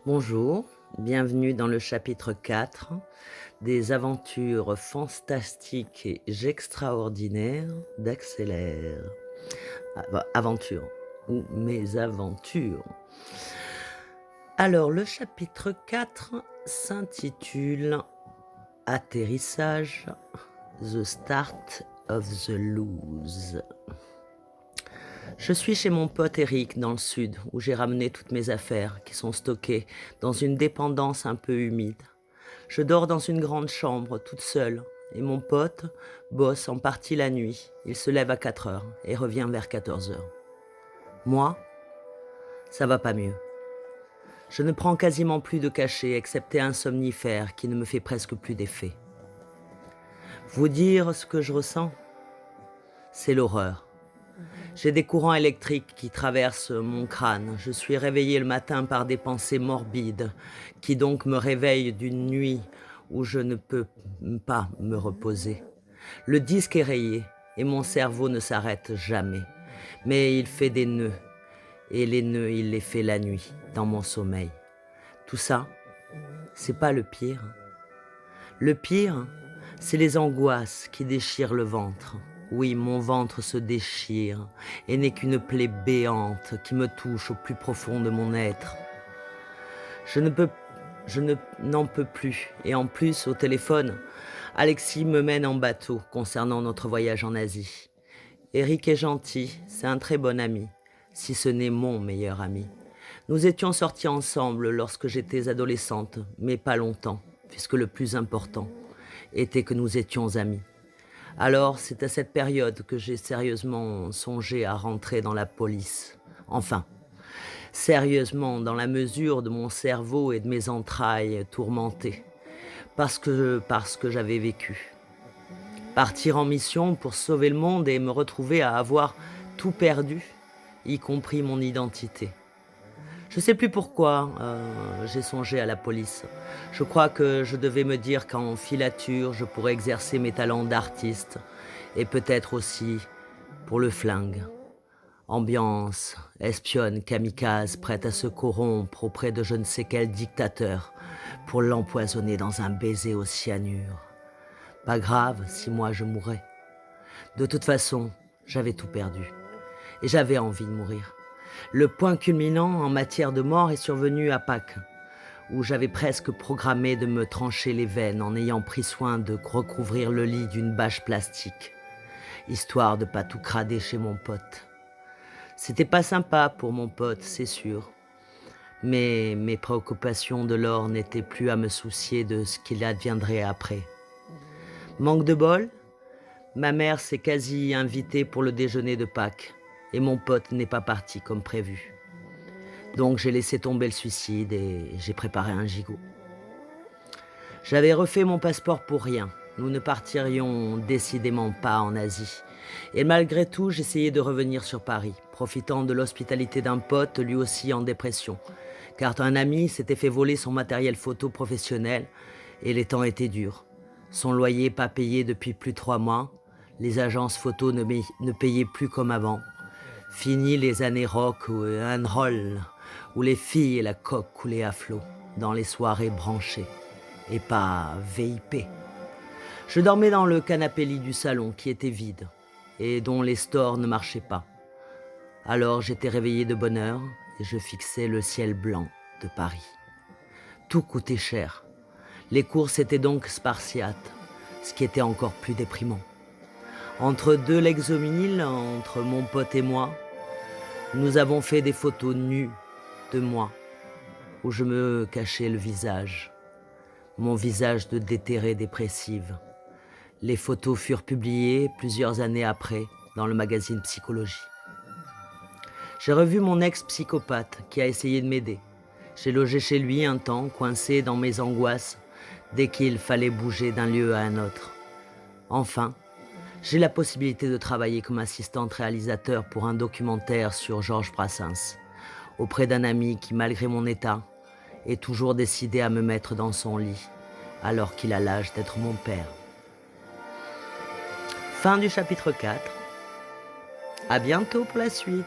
Bonjour, bienvenue dans le chapitre 4 des aventures fantastiques et extraordinaires d'Axelaire. Aventure ou mes aventures. Alors, le chapitre 4 s'intitule Atterrissage, The Start of the Lose. Je suis chez mon pote Eric dans le sud, où j'ai ramené toutes mes affaires qui sont stockées dans une dépendance un peu humide. Je dors dans une grande chambre, toute seule, et mon pote bosse en partie la nuit. Il se lève à 4 heures et revient vers 14 heures. Moi, ça va pas mieux. Je ne prends quasiment plus de cachets, excepté un somnifère qui ne me fait presque plus d'effet. Vous dire ce que je ressens, c'est l'horreur. J'ai des courants électriques qui traversent mon crâne. Je suis réveillé le matin par des pensées morbides, qui donc me réveillent d'une nuit où je ne peux pas me reposer. Le disque est rayé et mon cerveau ne s'arrête jamais. Mais il fait des nœuds, et les nœuds, il les fait la nuit, dans mon sommeil. Tout ça, c'est pas le pire. Le pire, c'est les angoisses qui déchirent le ventre. Oui, mon ventre se déchire et n'est qu'une plaie béante qui me touche au plus profond de mon être. N'en peux plus. Et en plus, au téléphone, Alexis me mène en bateau concernant notre voyage en Asie. Eric est gentil, c'est un très bon ami, si ce n'est mon meilleur ami. Nous étions sortis ensemble lorsque j'étais adolescente, mais pas longtemps, puisque le plus important était que nous étions amis. Alors, c'est à cette période que j'ai sérieusement songé à rentrer dans la police. Enfin, sérieusement dans la mesure de mon cerveau et de mes entrailles tourmentées. Parce que j'avais vécu. Partir en mission pour sauver le monde et me retrouver à avoir tout perdu, y compris mon identité. Je sais plus pourquoi j'ai songé à la police. Je crois que je devais me dire qu'en filature, je pourrais exercer mes talents d'artiste et peut-être aussi pour le flingue. Ambiance, espionne, kamikaze, prête à se corrompre auprès de je ne sais quel dictateur pour l'empoisonner dans un baiser au cyanure. Pas grave si moi je mourais. De toute façon, j'avais tout perdu et j'avais envie de mourir. Le point culminant en matière de mort est survenu à Pâques, où j'avais presque programmé de me trancher les veines en ayant pris soin de recouvrir le lit d'une bâche plastique, histoire de pas tout crader chez mon pote. C'était pas sympa pour mon pote, c'est sûr, mais mes préoccupations de l'or n'étaient plus à me soucier de ce qu'il adviendrait après. Manque de bol, ma mère s'est quasi invitée pour le déjeuner de Pâques, et mon pote n'est pas parti comme prévu. Donc j'ai laissé tomber le suicide et j'ai préparé un gigot. J'avais refait mon passeport pour rien. Nous ne partirions décidément pas en Asie. Et malgré tout, j'essayais de revenir sur Paris, profitant de l'hospitalité d'un pote, lui aussi en dépression. Car un ami s'était fait voler son matériel photo professionnel et les temps étaient durs. Son loyer pas payé depuis plus de 3 mois. Les agences photos ne payaient plus comme avant. Fini les années rock ou and roll, où les filles et la coque coulaient à flot, dans les soirées branchées, et pas VIP. Je dormais dans le canapé-lit du salon qui était vide, et dont les stores ne marchaient pas. Alors j'étais réveillé de bonne heure, et je fixais le ciel blanc de Paris. Tout coûtait cher. Les courses étaient donc spartiates, ce qui était encore plus déprimant. Entre deux Lexomil, entre mon pote et moi, nous avons fait des photos nues de moi, où je me cachais le visage, mon visage de déterrée dépressive. Les photos furent publiées plusieurs années après dans le magazine Psychologie. J'ai revu mon ex-psychopathe qui a essayé de m'aider. J'ai logé chez lui un temps, coincé dans mes angoisses, dès qu'il fallait bouger d'un lieu à un autre. Enfin, j'ai la possibilité de travailler comme assistante réalisateur pour un documentaire sur Georges Brassens, auprès d'un ami qui, malgré mon état, est toujours décidé à me mettre dans son lit, alors qu'il a l'âge d'être mon père. Fin du chapitre 4. À bientôt pour la suite.